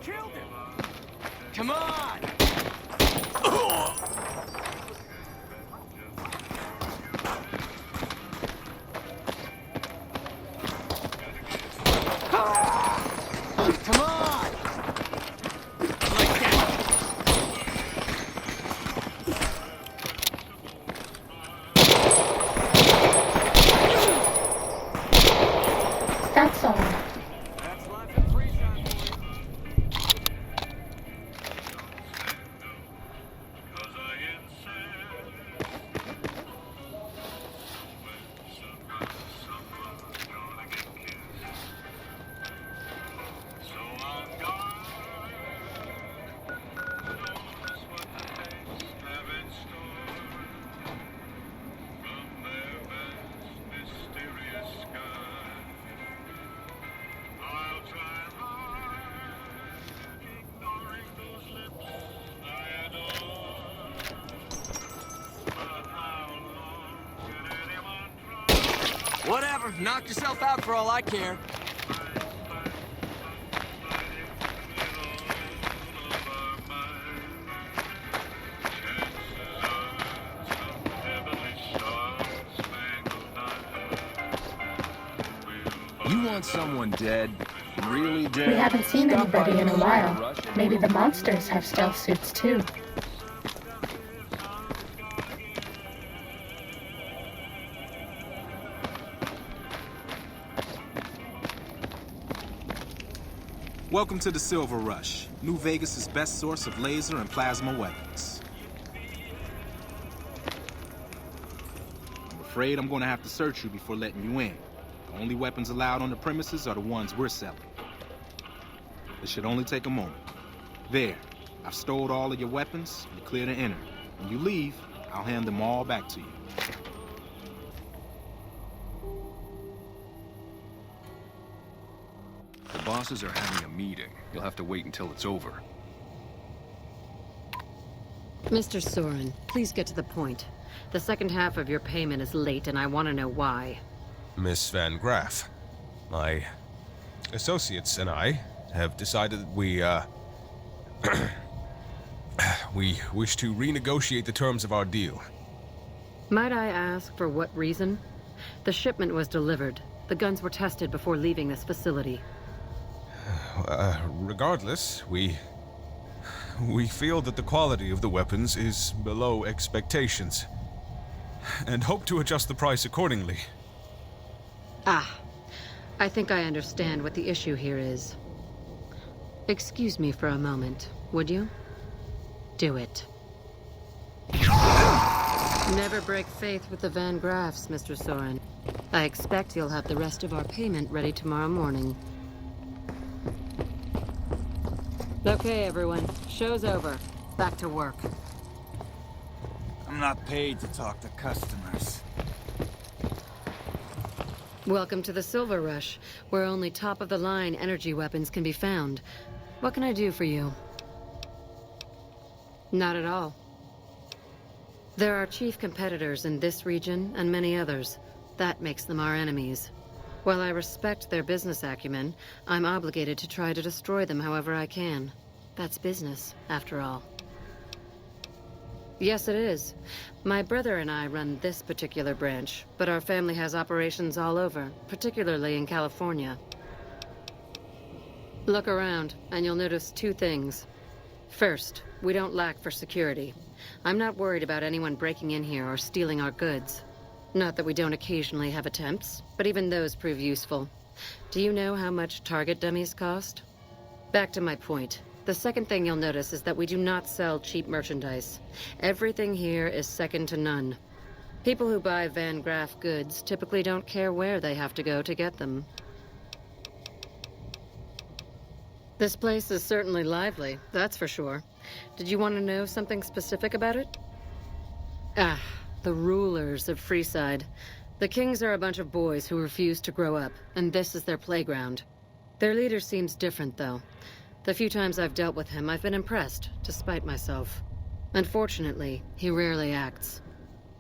killed him! Come on! Come on! Like that! That's all. That's life in freestyle for you. Whatever, knock yourself out for all I care. You want someone dead? Really dead? We haven't seen anybody in a while. Maybe the monsters have stealth suits too. Welcome to the Silver Rush, New Vegas' best source of laser and plasma weapons. I'm afraid I'm going to have to search you before letting you in. The only weapons allowed on the premises are the ones we're selling. It should only take a moment. There, I've stowed all of your weapons. You're clear to enter. When you leave, I'll hand them all back to you. The bosses are having a meeting. You'll have to wait until it's over. Mr. Soren, please get to the point. The second half of your payment is late, and I want to know why. Miss Van Graff, my associates and I have decided that we wish to renegotiate the terms of our deal. Might I ask for what reason? The shipment was delivered. The guns were tested before leaving this facility. Regardless, we feel that the quality of the weapons is below expectations, and hope to adjust the price accordingly. Ah, I think I understand what the issue here is. Excuse me for a moment, would you? Do it. Never break faith with the Van Graffs, Mr. Soren. I expect you'll have the rest of our payment ready tomorrow morning. Okay, everyone. Show's over. Back to work. I'm not paid to talk to customers. Welcome to the Silver Rush, where only top-of-the-line energy weapons can be found. What can I do for you? Not at all. There are chief competitors in this region and many others. That makes them our enemies. While I respect their business acumen, I'm obligated to try to destroy them however I can. That's business, after all. Yes, it is. My brother and I run this particular branch, but our family has operations all over, particularly in California. Look around, and you'll notice two things. First, we don't lack for security. I'm not worried about anyone breaking in here or stealing our goods. Not that we don't occasionally have attempts, but even those prove useful. Do you know how much target dummies cost? Back to my point. The second thing you'll notice is that we do not sell cheap merchandise. Everything here is second to none. People who buy Van Graff goods typically don't care where they have to go to get them. This place is certainly lively, that's for sure. Did you want to know something specific about it? Ah, the rulers of Freeside. The Kings are a bunch of boys who refuse to grow up, and this is their playground. Their leader seems different, though. The few times I've dealt with him, I've been impressed, despite myself. Unfortunately, he rarely acts.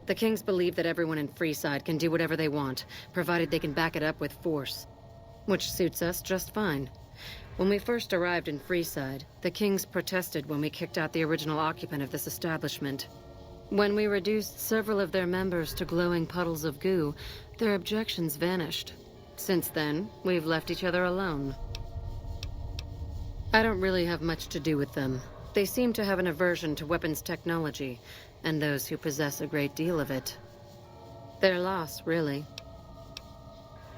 The Kings believe that everyone in Freeside can do whatever they want, provided they can back it up with force. Which suits us just fine. When we first arrived in Freeside, the Kings protested when we kicked out the original occupant of this establishment. When we reduced several of their members to glowing puddles of goo, their objections vanished. Since then, we've left each other alone. I don't really have much to do with them. They seem to have an aversion to weapons technology, and those who possess a great deal of it. Their loss, really.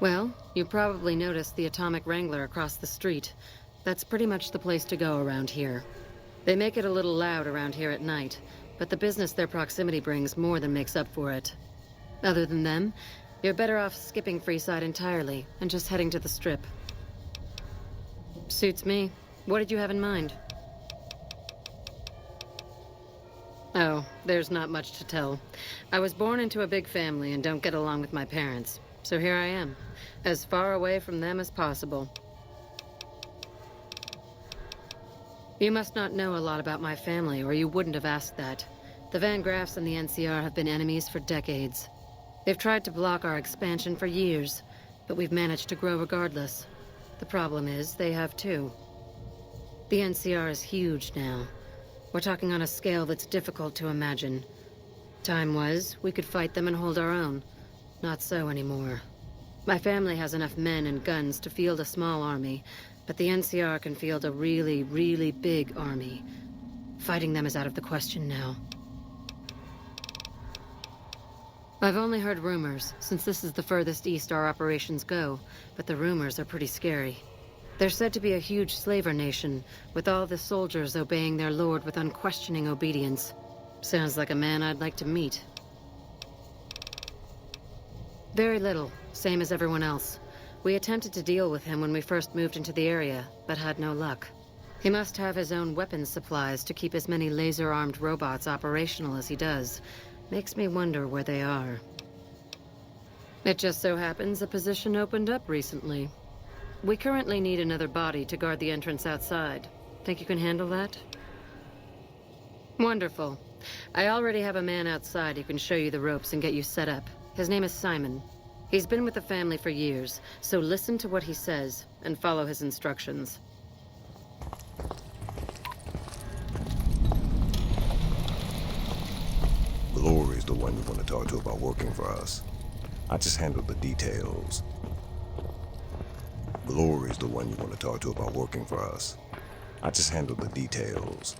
Well, you probably noticed the Atomic Wrangler across the street. That's pretty much the place to go around here. They make it a little loud around here at night, but the business their proximity brings more than makes up for it. Other than them, you're better off skipping Freeside entirely and just heading to the Strip. Suits me. What did you have in mind? Oh, there's not much to tell. I was born into a big family and don't get along with my parents. So here I am, as far away from them as possible. You must not know a lot about my family, or you wouldn't have asked that. The Van Graffs and the NCR have been enemies for decades. They've tried to block our expansion for years, but we've managed to grow regardless. The problem is, they have too. The NCR is huge now. We're talking on a scale that's difficult to imagine. Time was, we could fight them and hold our own. Not so anymore. My family has enough men and guns to field a small army, but the NCR can field a really, really big army. Fighting them is out of the question now. I've only heard rumors, since this is the furthest east our operations go, but the rumors are pretty scary. They're said to be a huge slaver nation, with all the soldiers obeying their lord with unquestioning obedience. Sounds like a man I'd like to meet. Very little, same as everyone else. We attempted to deal with him when we first moved into the area, but had no luck. He must have his own weapons supplies to keep as many laser-armed robots operational as he does. Makes me wonder where they are. It just so happens a position opened up recently. We currently need another body to guard the entrance outside. Think you can handle that? Wonderful. I already have a man outside who can show you the ropes and get you set up. His name is Simon. He's been with the family for years, so listen to what he says and follow his instructions. Glory's the one you want to talk to about working for us. I just handle the details. Glory's the one you want to talk to about working for us. I just handle the details.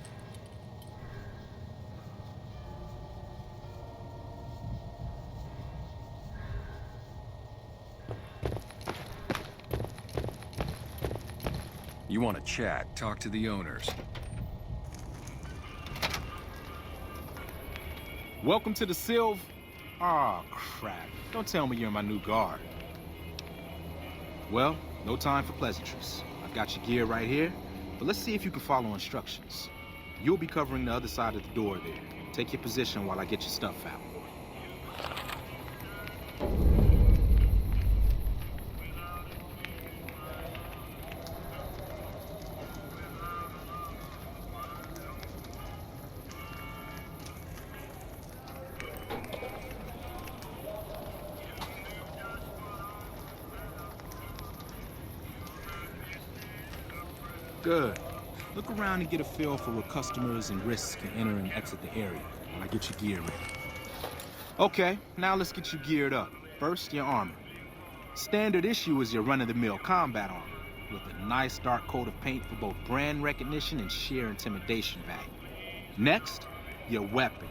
You want to chat, talk to the owners. Welcome to the Sylv... Aw, crap. Don't tell me you're my new guard. Well, no time for pleasantries. I've got your gear right here, but let's see if you can follow instructions. You'll be covering the other side of the door there. Take your position while I get your stuff out. Good. Look around and get a feel for where customers and risks can enter and exit the area while I get your gear ready. Okay, now let's get you geared up. First, your armor. Standard issue is your run-of-the-mill combat armor, with a nice dark coat of paint for both brand recognition and sheer intimidation value. Next, your weapon.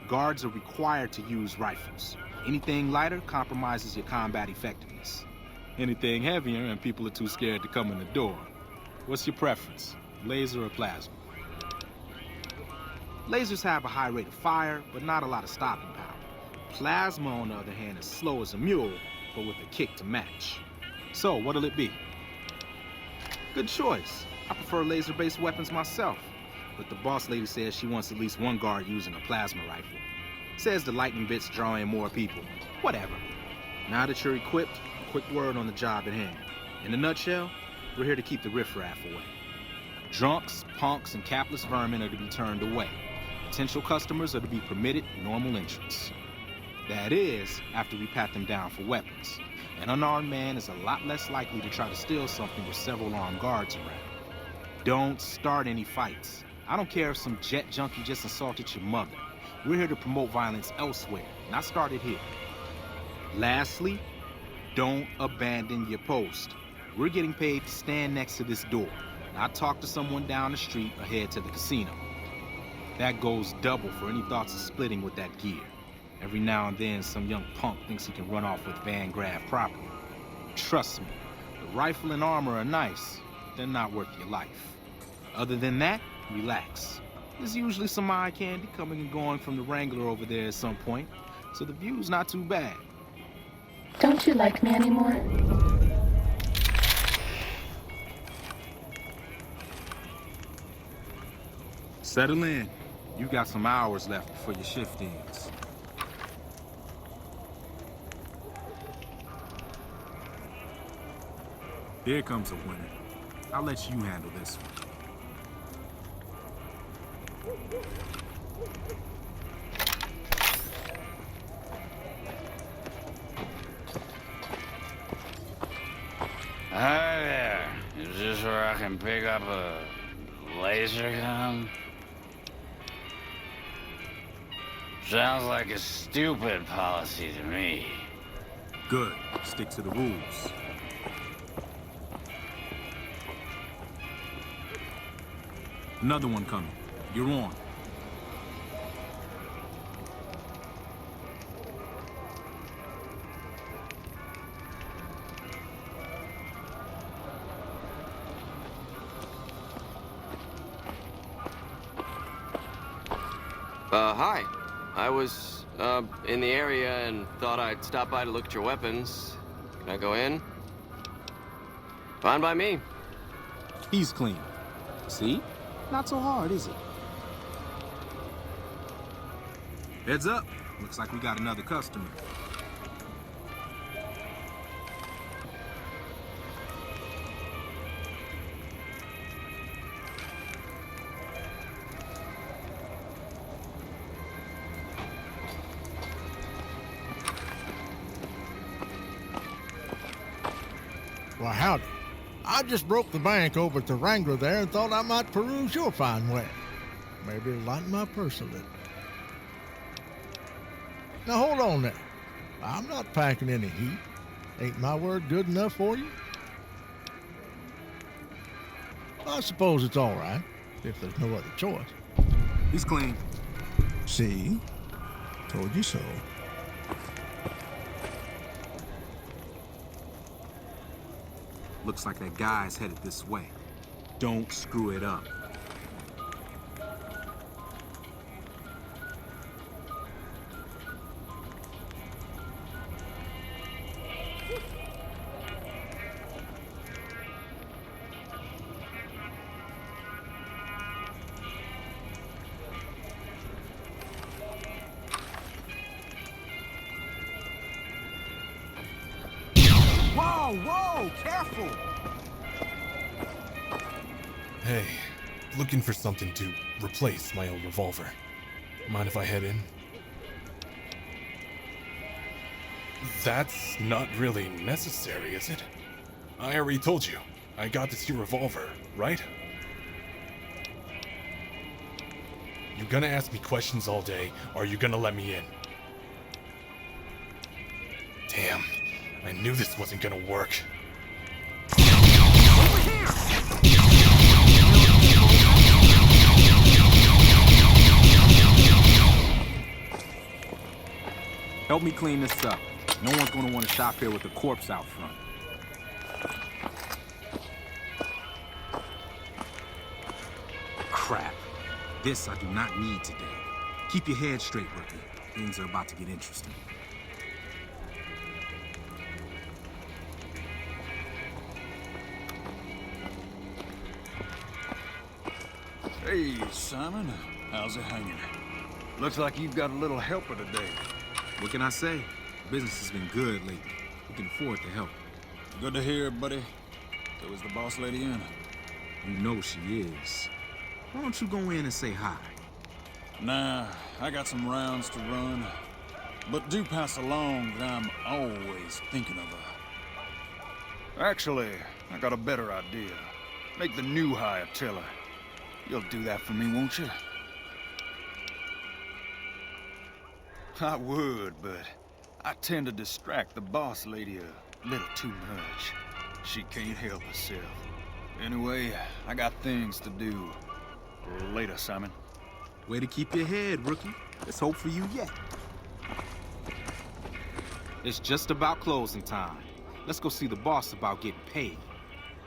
Guards are required to use rifles. Anything lighter compromises your combat effectiveness. Anything heavier and people are too scared to come in the door. What's your preference, laser or plasma? Lasers have a high rate of fire, but not a lot of stopping power. Plasma, on the other hand, is slow as a mule, but with a kick to match. So, what'll it be? Good choice. I prefer laser-based weapons myself, but the boss lady says she wants at least one guard using a plasma rifle. Says the lightning bits draw in more people. Whatever. Now that you're equipped, a quick word on the job at hand. In a nutshell, we're here to keep the riffraff away. Drunks, punks, and capless vermin are to be turned away. Potential customers are to be permitted normal entrance. That is, after we pat them down for weapons. An unarmed man is a lot less likely to try to steal something with several armed guards around. Don't start any fights. I don't care if some jet junkie just assaulted your mother. We're here to promote violence elsewhere, not start it here. Lastly, don't abandon your post. We're getting paid to stand next to this door, not talk to someone down the street or head to the casino. That goes double for any thoughts of splitting with that gear. Every now and then, some young punk thinks he can run off with Van Graff property. Trust me, the rifle and armor are nice, but they're not worth your life. Other than that, relax. There's usually some eye candy coming and going from the Wrangler over there at some point, so the view's not too bad. Don't you like me anymore? Settle in. You got some hours left before your shift ends. Here comes a winner. I'll let you handle this one. Hi there. Is this where I can pick up a laser gun? Sounds like a stupid policy to me. Good. Stick to the rules. Another one coming. You're on. Hi. I was, in the area and thought I'd stop by to look at your weapons. Can I go in? Fine by me. He's clean. See? Not so hard, is it? Heads up. Looks like we got another customer. Well, howdy. I just broke the bank over at the Wrangler there and thought I might peruse your fine wares. Maybe lighten my purse a little. Now, hold on there. I'm not packing any heat. Ain't my word good enough for you? I suppose it's all right, if there's no other choice. He's clean. See? Told you so. Looks like that guy's headed this way. Don't screw it up. Whoa, whoa, careful! Hey, looking for something to replace my old revolver. Mind if I head in? That's not really necessary, is it? I already told you. I got this here revolver, right? You gonna ask me questions all day, or are you gonna let me in? Damn, I knew this wasn't gonna work. Over here! Help me clean this up. No one's gonna want to shop here with a corpse out front. Crap. This I do not need today. Keep your head straight, rookie. Things are about to get interesting. Hey, Simon. How's it hanging? Looks like you've got a little helper today. What can I say? Business has been good lately. We can afford to help. Good to hear, buddy. So is the boss lady in? You know she is. Why don't you go in and say hi? Nah, I got some rounds to run. But do pass along that I'm always thinking of her. Actually, I got a better idea. Make the new hire tell her. You'll do that for me, won't you? I would, but I tend to distract the boss lady a little too much. She can't help herself. Anyway, I got things to do. Later, Simon. Way to keep your head, rookie. There's hope for you yet. It's just about closing time. Let's go see the boss about getting paid.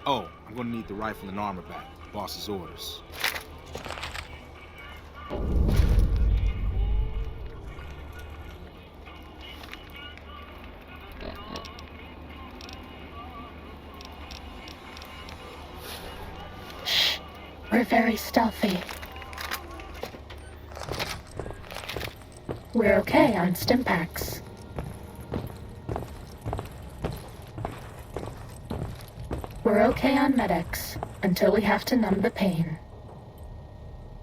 Oh, I'm gonna need the rifle and armor back. Boss's orders. Shh. We're very stealthy. We're okay on Stimpaks. We're okay on medics, until we have to numb the pain.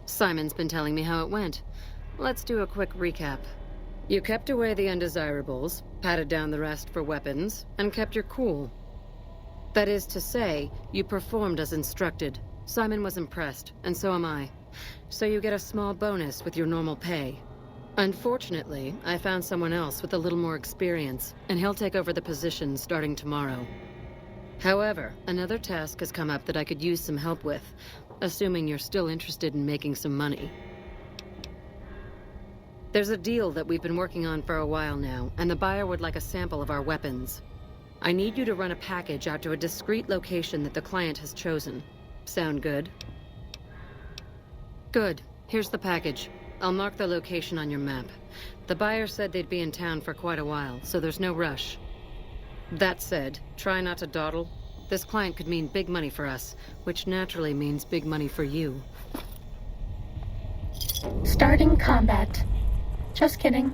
Simon's been telling me how it went. Let's do a quick recap. You kept away the undesirables, patted down the rest for weapons, and kept your cool. That is to say, you performed as instructed. Simon was impressed, and so am I. So you get a small bonus with your normal pay. Unfortunately, I found someone else with a little more experience, and he'll take over the position starting tomorrow. However, another task has come up that I could use some help with, assuming you're still interested in making some money. There's a deal that we've been working on for a while now, and the buyer would like a sample of our weapons. I need you to run a package out to a discreet location that the client has chosen. Sound good? Good. Here's the package. I'll mark the location on your map. The buyer said they'd be in town for quite a while, so there's no rush. That said, try not to dawdle. This client could mean big money for us, which naturally means big money for you. Starting combat. Just kidding.